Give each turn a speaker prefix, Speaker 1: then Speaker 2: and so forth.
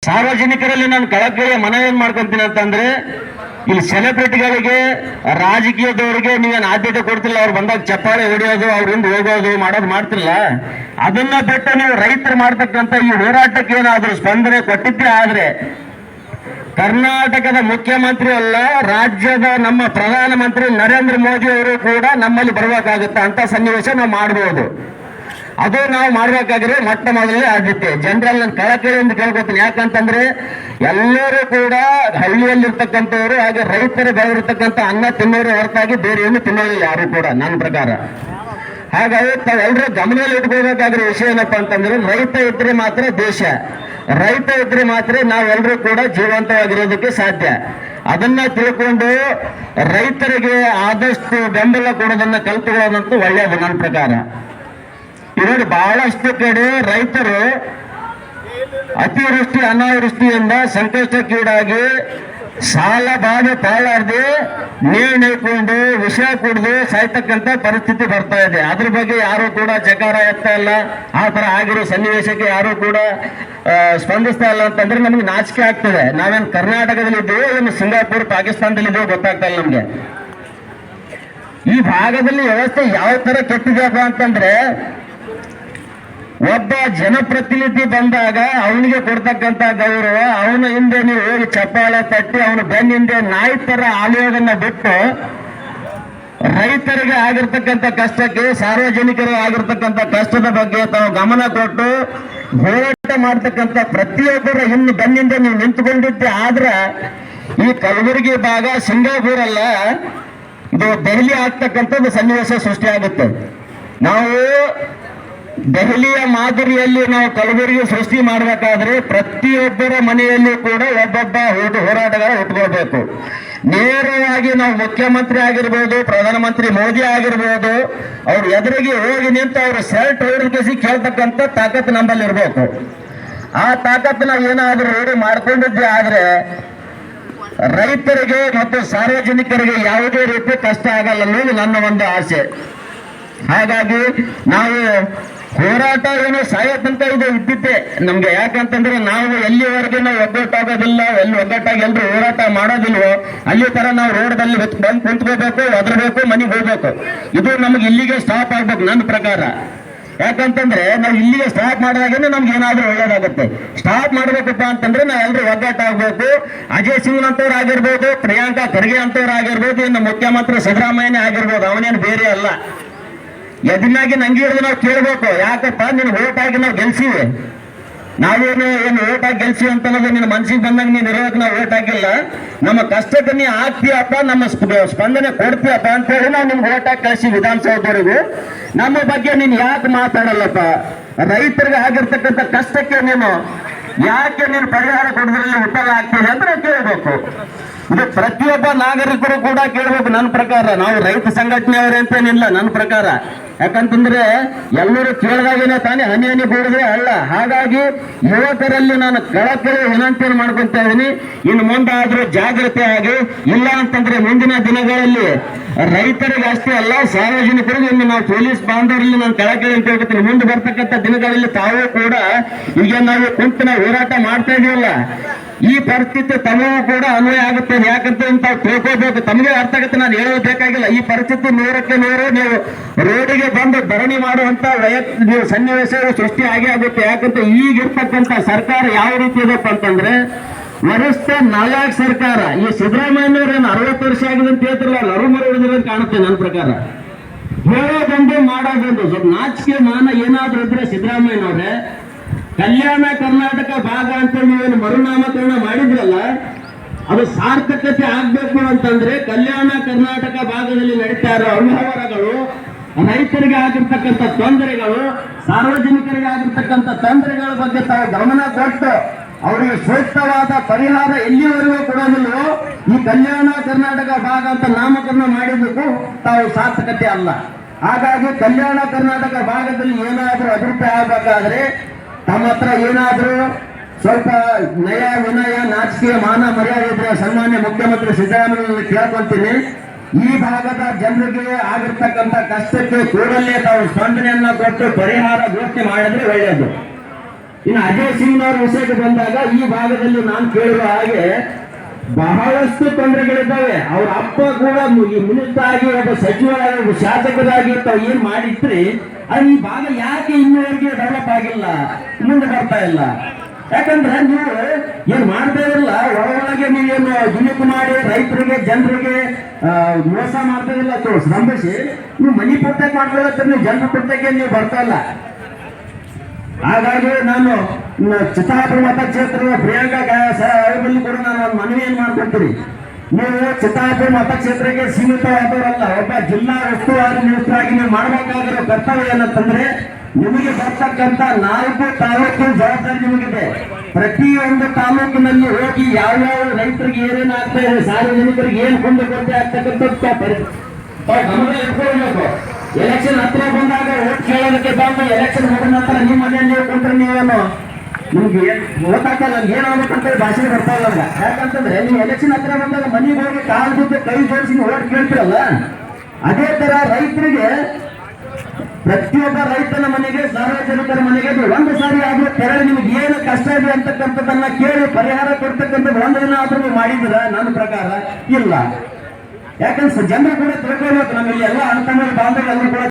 Speaker 1: ಸಾರ್ವಜನಿಕರಲ್ಲಿ ನಾನು ಕಳಕಳಿಯ ಮನವಿ ಮಾಡ್ಕೊಂತೀನಿ ಅಂತಂದ್ರೆ, ಇಲ್ಲಿ ಸೆಲೆಬ್ರಿಟಿಗಳಿಗೆ, ರಾಜಕೀಯದವರಿಗೆ ನೀವೇನು ಆದ್ಯತೆ ಕೊಡ್ತಿಲ್ಲ. ಅವ್ರು ಬಂದಾಗ ಚಪ್ಪಾಳೆ ಹೊಡೆಯೋದು, ಅವ್ರಿಂದ ಹೋಗೋದು ಮಾಡೋದು ಮಾಡ್ತಿಲ್ಲ. ಅದನ್ನ ಬಿಟ್ಟು ನೀವು ರೈತರು ಮಾಡ್ತಕ್ಕಂಥ ಈ ಹೋರಾಟಕ್ಕೆ ಏನಾದರೂ ಸ್ಪಂದನೆ ಕೊಟ್ಟಿದ್ದೆ ಆದ್ರೆ ಕರ್ನಾಟಕದ ಮುಖ್ಯಮಂತ್ರಿ ಅಲ್ಲ, ರಾಜ್ಯದ ನಮ್ಮ ಪ್ರಧಾನಮಂತ್ರಿ ನರೇಂದ್ರ ಮೋದಿ ಅವರು ಕೂಡ ನಮ್ಮಲ್ಲಿ ಬರಬೇಕಾಗುತ್ತೆ ಅಂತ ಸನ್ನಿವೇಶ ನಾವು ಮಾಡಬಹುದು. ಅದು ನಾವು ಮಾಡಬೇಕಾದ್ರೆ ಮೊಟ್ಟ ಮೊದಲೇ ಆದ್ಯತೆ. ಜನರಲ್ಲಿ ನಾನು ಕಳಕಳಿಯಿಂದ ಕೇಳ್ಕೊತೀನಿ. ಯಾಕಂತಂದ್ರೆ ಎಲ್ಲರೂ ಕೂಡ ಹಳ್ಳಿಯಲ್ಲಿರ್ತಕ್ಕಂಥವ್ರು ಹಾಗೆ ರೈತರು ಬೆಳೆದಿರ್ತಕ್ಕಂಥ ಅನ್ನ ತಿನ್ನೋರು ಹೊರತಾಗಿ ಬೇರೆ ಏನು ತಿನ್ನೋರು ಯಾರು ಕೂಡ ನನ್ನ ಪ್ರಕಾರ. ಹಾಗಾಗಿ ತಾವೆಲ್ಲರೂ ಗಮನದಲ್ಲಿ ಇಟ್ಕೋಬೇಕಾಗಿರೋ ವಿಷಯ ಏನಪ್ಪಾ ಅಂತಂದ್ರೆ, ರೈತ ಇದ್ರೆ ಮಾತ್ರ ದೇಶ, ರೈತ ಇದ್ರೆ ಮಾತ್ರ ನಾವೆಲ್ಲರೂ ಕೂಡ ಜೀವಂತವಾಗಿರೋದಕ್ಕೆ ಸಾಧ್ಯ. ಅದನ್ನ ತಿಳ್ಕೊಂಡು ರೈತರಿಗೆ ಆದಷ್ಟು ಬೆಂಬಲ ಕೊಡೋದನ್ನ ಕಲ್ತುಕೊಳ್ಳೋದಂತೂ ಒಳ್ಳೆಯದು ನನ್ನ ಪ್ರಕಾರ. ಇವಾಗ ಬಹಳಷ್ಟು ಕಡೆ ರೈತರು ಅತಿವೃಷ್ಟಿ ಅನಾವೃಷ್ಟಿಯಿಂದ ಸಂಕಷ್ಟಕ್ಕೀಡಾಗಿ ಸಾಲ ಬಾಧೆ ತಾಳಾರ್ದೆ ನೇಯ್ಕೊಂಡು ವಿಷ ಕುಡಿದು ಸಾಯ್ತಕ್ಕಂಥ ಪರಿಸ್ಥಿತಿ ಬರ್ತಾ ಇದೆ. ಅದ್ರ ಬಗ್ಗೆ ಯಾರು ಕೂಡ ಜಕಾರ ಎತ್ತಾ ಇಲ್ಲ. ಆ ತರ ಆಗಿರೋ ಸನ್ನಿವೇಶಕ್ಕೆ ಯಾರು ಕೂಡ ಸ್ಪಂದಿಸ್ತಾ ಇಲ್ಲ ಅಂತಂದ್ರೆ ನಮ್ಗೆ ನಾಚಿಕೆ ಆಗ್ತದೆ. ನಾವೇನು ಕರ್ನಾಟಕದಲ್ಲಿ ಇದ್ದೇವೆ, ಏನು ಸಿಂಗಾಪುರ್ ಪಾಕಿಸ್ತಾನದಲ್ಲಿ ಇದ್ದೇವೆ ಗೊತ್ತಾಗ್ತಾ ಇಲ್ಲ ನಮ್ಗೆ. ಈ ಭಾಗದಲ್ಲಿ ವ್ಯವಸ್ಥೆ ಯಾವ ತರ ಕೆಟ್ಟಿದೆಯಪ್ಪ ಅಂತಂದ್ರೆ, ಒಬ್ಬ ಜನಪ್ರತಿನಿಧಿ ಬಂದಾಗ ಅವನಿಗೆ ಕೊಡ್ತಕ್ಕಂಥ ಗೌರವ, ಅವನ ಹಿಂದೆ ನೀವು ಹೋಗಿ ಚಪ್ಪಾಳೆ ತಟ್ಟಿ ಅವನ ಬೆನ್ನ ಹಿಂದೆ ನಾಯಿ ತರ ಆಲಯೋದನ್ನ ಬಿಟ್ಟು ರೈತರಿಗೆ ಆಗಿರ್ತಕ್ಕಂಥ ಕಷ್ಟಕ್ಕೆ, ಸಾರ್ವಜನಿಕರು ಆಗಿರ್ತಕ್ಕಂಥ ಕಷ್ಟದ ಬಗ್ಗೆ ತಾವು ಗಮನ ಕೊಟ್ಟು ಹೋರಾಟ ಮಾಡ್ತಕ್ಕಂಥ ಪ್ರತಿಯೊಬ್ಬರ ಬೆನ್ನಿಂದ ನೀವು ನಿಂತುಕೊಂಡಿದ್ದೆ ಆದ್ರೆ ಈ ಕಲಬುರಗಿ ಭಾಗ ಸಿಂಗಾಪುರ್ ಅಲ್ಲ, ಇದು ದೆಹಲಿ ಆಗ್ತಕ್ಕಂಥದ್ದು ಸನ್ನಿವೇಶ ಸೃಷ್ಟಿಯಾಗುತ್ತೆ. ನಾವು ದೆಹಲಿಯ ಮಾದರಿಯಲ್ಲಿ ನಾವು ಕಲಬುರಗಿ ಸೃಷ್ಟಿ ಮಾಡಬೇಕಾದ್ರೆ ಪ್ರತಿಯೊಬ್ಬರ ಮನೆಯಲ್ಲಿ ಕೂಡ ಒಬ್ಬೊಬ್ಬ ಹೋರಾಟಗಾರ ಹುಟ್ಟುಕೊಳ್ಬೇಕು. ನೇರವಾಗಿ ನಾವು ಮುಖ್ಯಮಂತ್ರಿ ಆಗಿರ್ಬೋದು, ಪ್ರಧಾನಮಂತ್ರಿ ಮೋದಿ ಆಗಿರ್ಬೋದು, ಅವ್ರ ಎದುರಿಗೆ ಹೋಗಿ ನಿಂತು ಅವ್ರ ಶರ್ಟ್ ಹೊರಡಿಸಿ ಕೇಳ್ತಕ್ಕಂಥ ತಾಕತ್ತು ನಮ್ಮಲ್ಲಿ ಇರಬೇಕು. ಆ ತಾಕತ್ತು ನಾವು ಏನಾದರೂ ರೂಢಿ ಮಾಡ್ಕೊಂಡಿದ್ದೆ ಆದ್ರೆ ರೈತರಿಗೆ ಮತ್ತು ಸಾರ್ವಜನಿಕರಿಗೆ ಯಾವುದೇ ರೀತಿ ಕಷ್ಟ ಆಗಲ್ಲ ಅನ್ನೋದು ನನ್ನ ಒಂದು ಆಸೆ. ಹಾಗಾಗಿ ನಾವು ಹೋರಾಟ ಏನು ಸಾಯತಂತ ಇದು ಇದ್ದಿದ್ದೆ ನಮ್ಗೆ. ಯಾಕಂತಂದ್ರೆ ನಾವು ಎಲ್ಲಿವರೆಗೆ ನಾವು ಒಗ್ಗಟ್ಟಾಗೋದಿಲ್ಲ, ಒಗ್ಗಟ್ಟಾಗಿ ಎಲ್ರು ಹೋರಾಟ ಮಾಡೋದಿಲ್ವೋ ಅಲ್ಲಿ ತರ ನಾವು ರೋಡ್ದಲ್ಲಿ ಬಂದು ಕುಂತ್ಕೋಬೇಕು, ಒದರ್ಬೇಕು, ಮನೆಗೆ ಹೋಗ್ಬೇಕು. ಇದು ನಮ್ಗೆ ಇಲ್ಲಿಗೆ ಸ್ಟಾಪ್ ಆಗ್ಬೇಕು ನನ್ನ ಪ್ರಕಾರ. ಯಾಕಂತಂದ್ರೆ ನಾವು ಇಲ್ಲಿಗೆ ಸ್ಟಾಪ್ ಮಾಡಿದಾಗೇನೆ ನಮ್ಗೆ ಏನಾದ್ರೂ ಒಳ್ಳೇದಾಗುತ್ತೆ. ಸ್ಟಾಪ್ ಮಾಡ್ಬೇಕಪ್ಪ ಅಂತಂದ್ರೆ ನಾವು ಎಲ್ರು ಒಗ್ಗಟ್ಟಾಗಬೇಕು. ಅಜಯ್ ಸಿಂಗ್ ಅಂತವ್ರು ಆಗಿರ್ಬೋದು, ಪ್ರಿಯಾಂಕಾ ಖರ್ಗೆ ಅಂತವ್ರು ಆಗಿರ್ಬೋದು, ಇನ್ನು ಮುಖ್ಯಮಂತ್ರಿ ಸಿದ್ದರಾಮಯ್ಯನೇ ಆಗಿರ್ಬೋದು, ಅವನೇನು ಬೇರೆ ಅಲ್ಲ. ಎದನ್ನಾಗಿ ನಂಗೆ ಹಿಡಿದು ನಾವು ಕೇಳ್ಬೇಕು, ಯಾಕಪ್ಪ ನೀನು ಓಟ್ ಆಗಿ ನಾವು ಗೆಲ್ಸಿವಿ, ನಾವೇನು ಏನು ಓಟ್ ಆಗಿ ಗೆಲ್ಸಿವಿ ಅಂತ ಅನ್ನೋದು ನಿನ್ನ ಮನ್ಸಿಗೆ ಬಂದಂಗೆ ನೀನು ಇರೋಕೆ ನಾವು ಓಟ್ ಹಾಕಿಲ್ಲ. ನಮ್ಮ ಕಷ್ಟಕ್ಕೆ ನೀ ಆಗ್ತೀಯಪ್ಪ, ನಮ್ಮ ಸ್ಪಂದನೆ ಕೊಡ್ತೀಯಪ್ಪ ಅಂತ ಹೇಳಿ ನಾವು ನಿಮ್ಗೆ ಓಟ್ ಹಾಕಿ ಕಳಿಸಿ ವಿಧಾನಸೌಧವರೆಗೂ. ನಮ್ಮ ಬಗ್ಗೆ ನೀನು ಯಾಕೆ ಮಾತಾಡಲ್ಲಪ್ಪ? ರೈತರಿಗೆ ಆಗಿರ್ತಕ್ಕಂಥ ಕಷ್ಟಕ್ಕೆ ನೀನು ಯಾಕೆ ನೀನು ಪರಿಹಾರ ಕೊಡೋದ್ರಲ್ಲಿ ಉತ್ತರ ಆಗ್ತದೆ ಅಂತ ನಾವು ಕೇಳಬೇಕು. ಇದು ಪ್ರತಿಯೊಬ್ಬ ನಾಗರಿಕರು ಕೂಡ ಕೇಳಬೇಕು ನನ್ನ ಪ್ರಕಾರ. ನಾವು ರೈತ ಸಂಘಟನೆಯವರೇ ಅಂತೇನಿಲ್ಲ ನನ್ನ ಪ್ರಕಾರ. ಯಾಕಂತಂದ್ರೆ ಎಲ್ಲರೂ ಕೇಳಿದಾಗೇನೆ ತಾನೇ ಹನಿ ಹನಿ ಬೀಳಿದ್ರೆ ಅಲ್ಲ. ಹಾಗಾಗಿ ಯುವಕರಲ್ಲಿ ನಾನು ಕಳಕಳಿ ವಿನಂತಿಯನ್ನು ಮಾಡ್ಕೊತಾ ಇದ್ದೀನಿ, ಇನ್ನು ಮುಂದಾದ್ರೂ ಜಾಗೃತಿ ಆಗಿ. ಇಲ್ಲ ಅಂತಂದ್ರೆ ಮುಂದಿನ ದಿನಗಳಲ್ಲಿ ರೈತರಿಗೆ ಅಷ್ಟೇ ಅಲ್ಲ, ಸಾರ್ವಜನಿಕರಿಗೆ ಇನ್ನು ನಾವು ಪೊಲೀಸ್ ಬಾಂಧವರಲ್ಲಿ ನಾನು ಕಳಕಳಿ ಅಂತ ಹೇಳ್ತೀನಿ. ಮುಂದೆ ಬರ್ತಕ್ಕಂಥ ದಿನಗಳಲ್ಲಿ ತಾವೂ ಕೂಡ ಈಗ ನಾವು ಕುಂತು ನಾವು ಹೋರಾಟ ಮಾಡ್ತಾ ಇದೀವಲ್ಲ, ಈ ಪರಿಸ್ಥಿತಿ ತಮಗೂ ಕೂಡ ಅನ್ವಯ ಆಗುತ್ತೆ. ಯಾಕಂತ ತಾವು ತಿಳ್ಕೋಬೇಕು, ತಮಗೆ ಅರ್ಥ ಆಗುತ್ತೆ, ನಾನು ಹೇಳೋದು ಬೇಕಾಗಿಲ್ಲ. ಈ ಪರಿಸ್ಥಿತಿ 100ಕ್ಕೆ 100 ನೀವು ರೋಡಿಗೆ ಬಂದು ಧರಣಿ ಮಾಡುವಂತ ನೀವು ಸನ್ನಿವೇಶ ಸೃಷ್ಟಿ ಆಗೇ ಆಗುತ್ತೆ. ಯಾಕಂತ ಈಗಿರ್ತಕ್ಕಂಥ ಸರ್ಕಾರ ಯಾವ ರೀತಿ ಇದಪ್ಪ ಅಂತಂದ್ರೆ ವರಿಷ್ಠ ನಾಲ್ಕು ಸರ್ಕಾರ. ಈ ಸಿದ್ದರಾಮಯ್ಯನವ್ರು ಏನು 60 ವರ್ಷ ಆಗಿದೆ ಅಂತ ಹೇಳ್ತಿರಲ್ಲ, ನರುಮರು ಉಳಿದಿರೋದು ಕಾಣುತ್ತೆ ನನ್ನ ಪ್ರಕಾರ. ಹೇಳೋದೊಂದು ಮಾಡೋದೊಂದು. ಸ್ವಲ್ಪ ನಾಚಿಕೆ ಮಾನ ಏನಾದ್ರೂ ಇದ್ರೆ ಸಿದ್ದರಾಮಯ್ಯನವ್ರೆ, ಕಲ್ಯಾಣ ಕರ್ನಾಟಕ ಭಾಗ ಅಂತ ನೀವೇನು ಮರುನಾಮಕರಣ ಮಾಡಿದ್ರಲ್ಲ, ಅದು ಸಾರ್ಥಕತೆ ಆಗ್ಬೇಕು ಅಂತಂದ್ರೆ ಕಲ್ಯಾಣ ಕರ್ನಾಟಕ ಭಾಗದಲ್ಲಿ ನಡೀತಾ ಇರೋ ಅವ್ಯವಹಾರಗಳು, ರೈತರಿಗೆ ಆಗಿರ್ತಕ್ಕಂಥ ತೊಂದರೆಗಳು, ಸಾರ್ವಜನಿಕರಿಗೆ ಆಗಿರ್ತಕ್ಕಂಥ ತೊಂದರೆಗಳ ಬಗ್ಗೆ ತಾವು ಗಮನ ಕೊಟ್ಟು ಅವರಿಗೆ ಸೂಕ್ತವಾದ ಪರಿಹಾರ ಎಲ್ಲಿವರೆಗೂ ಕೊಡೋದಿಲ್ಲವೋ ಈ ಕಲ್ಯಾಣ ಕರ್ನಾಟಕ ಭಾಗ ಅಂತ ನಾಮಕರಣ ಮಾಡಿದ್ದಕ್ಕೂ ತಾವು ಸಾರ್ಥಕತೆ ಅಲ್ಲ. ಹಾಗಾಗಿ ಕಲ್ಯಾಣ ಕರ್ನಾಟಕ ಭಾಗದಲ್ಲಿ ಏನಾದರೂ ಅಭಿವೃದ್ಧಿ ಆಗಬೇಕಾದ್ರೆ ತಮ್ಮ ಹತ್ರ ಏನಾದರೂ ಸ್ವಲ್ಪ ನಯ ವಿನಯ ನಾಚಿಕೆ ಮಾನ ಮರ್ಯಾದೆ ಇದ್ರೆ ಸನ್ಮಾನ್ಯ ಮುಖ್ಯಮಂತ್ರಿ ಸಿದ್ದರಾಮಯ್ಯ ಕೇಳ್ಕೊಂತೀನಿ, ಈ ಭಾಗದ ಜನರಿಗೆ ಆಗಿರ್ತಕ್ಕಂಥ ಕಷ್ಟಕ್ಕೆ ಕೂಡಲೇ ತಾವು ಸ್ಪಂದನೆಯನ್ನ ಕೊಟ್ಟು ಪರಿಹಾರ ಘೋಷಣೆ ಮಾಡಿದ್ರೆ ಒಳ್ಳೆಯದು. ಇನ್ನು ಅಜಯ್ ಸಿಂಗ್ನವರ ವಿಷಯಕ್ಕೆ ಬಂದಾಗ ಈ ಭಾಗದಲ್ಲಿ ನಾನು ಕೇಳಿರುವ ಹಾಗೆ ಬಹಳಷ್ಟು ತೊಂದರೆಗಳಿದ್ದಾವೆ. ಅವ್ರ ಅಪ್ಪ ಕೂಡ ಮಿನಿಸ್ಟರ್ ಆಗಿ ಒಬ್ಬ ಸಚಿವರಾಗಿ ಒಬ್ಬ ಶಾಸಕರಾಗಿ ತಾವು ಏನ್ ಮಾಡಿದ್ರಿ ಅದು ಈ ಭಾಗ ಯಾಕೆ ಇನ್ನೂವರೆಗೆ ಡೆವಲಪ್ ಆಗಿಲ್ಲ, ಮುಂದೆ ಬರ್ತಾ ಇಲ್ಲ? ಯಾಕಂದ್ರೆ ನೀವು ಏನ್ ಮಾಡ್ತಾ ಇರಲ್ಲ, ಒಳಗೆ ನೀವೇನು ದುನಿಕು ಮಾಡಿ ರೈತರಿಗೆ ಜನರಿಗೆ ಮೋಸ ಮಾಡ್ತಾ ಇಲ್ಲ ಶ್ರಮಿಸಿ ನೀವು ಮನಿ ಪುಸ್ತಕ ಮಾಡ್ಕೊಳ್ಳೋ ನೀವು ಜನರ ಪುಸ್ತಕ ನೀವು ಬರ್ತಾ ಇಲ್ಲ. ಹಾಗಾಗಿ ನಾನು ಚಿತ್ತಾಪುರ ಮತಕ್ಷೇತ್ರದ ಪ್ರಿಯಾಂಕಾ ಅವರಲ್ಲಿ ಕೂಡ ನಾನು ಒಂದು ಮನವಿಯನ್ನು ಮಾಡ್ಕೊಡ್ತೀನಿ. ನೀವು ಚಿತ್ತಾಪುರ ಮತಕ್ಷೇತ್ರಕ್ಕೆ ಸೀಮಿತವಾದವರಲ್ಲ, ಒಬ್ಬ ಜಿಲ್ಲಾ ಉಸ್ತುವಾರಿ ಮಿನಿಸ್ಟರ್ ನೀವು ಮಾಡಬೇಕಾಗಿರೋ ಕರ್ತವ್ಯ ಏನಂತಂದ್ರೆ ನಿಮಗೆ ಬರ್ತಕ್ಕಂಥ 4 ತಾಲೂಕು ಜವಾಬ್ದಾರಿ ನಿಮಗಿದೆ. ಪ್ರತಿಯೊಂದು ತಾಲೂಕಿನಲ್ಲಿ ಹೋಗಿ ಯಾವ್ಯಾವ ರೈತರಿಗೆ ಏನೇನು ಆಗ್ತಾ ಇದೆ, ಸಾರ್ವಜನಿಕರಿಗೆ ಏನ್ ಕೊಂದು ಕೊರತೆ ಆಗ್ತಕ್ಕಂಥದ್ದು ಗಮನ ಇಟ್ಕೊಳ್ಬೇಕು. ಎಲೆಕ್ಷನ್ ಹತ್ರ ಬಂದಾಗ ಓಟ್ ಕೇಳೋದಕ್ಕೆ ಬಂದು ಎಲೆಕ್ಷನ್ ಮುಗಿದ ನಂತರ ನಿಮ್ಮ ಮನೆಯಲ್ಲಿ ನೀವು ಕೊಂಡ್ರೆ ನೀವೇನು ನಿಮ್ಗೆ ಓದಾಕಲ್ಲ ಏನಾಗಬೇಕಂತ ಭಾಷೆ ಬರ್ತಾ ಇಲ್ಲ. ಯಾಕಂತಂದ್ರೆ ನೀವು ಎಲೆಕ್ಷನ್ ಹತ್ರ ಬಂದಾಗ ಮನೆಗೆ ಹೋಗಿ ಕಾಲು ಬಿದ್ದು ಕೈ ಜೋಡಿಸಿ ನೀವು ಓಟ್ ಕೇಳ್ತಿರಲ್ಲ, ಅದೇ ತರ ರೈತರಿಗೆ ಪ್ರತಿಯೊಬ್ಬ ರೈತನ ಮನೆಗೆ ಸಾರ್ವಜನಿಕರ ಮನೆಗೆ ಒಂದು ಸಾರಿ ಆದ್ರೂ ತೆರಳಿ ನಿಮ್ಗೆ ಏನು ಕಷ್ಟ ಇದೆ ಅಂತಕ್ಕಂಥದ್ದನ್ನ ಕೇಳಿ ಪರಿಹಾರ ಕೊಡ್ತಕ್ಕಂಥದ್ದು ಒಂದು ದಿನ ಆದ್ರೂ ನೀವು ಮಾಡಿದ್ರ ನನ್ನ ಪ್ರಕಾರ ಇಲ್ಲ. ಯಾಕಂದ್ರೆ ಜನರು ಕೂಡ ತಿಳ್ಕೊಳ್ಬೇಕು, ನಮ್ಮಲ್ಲಿ ಎಲ್ಲ ಅಣ್ಣ ತಮ್ಮ ಬಾಂಧವ್ಯ ಎಲ್ಲರೂ ಕೂಡ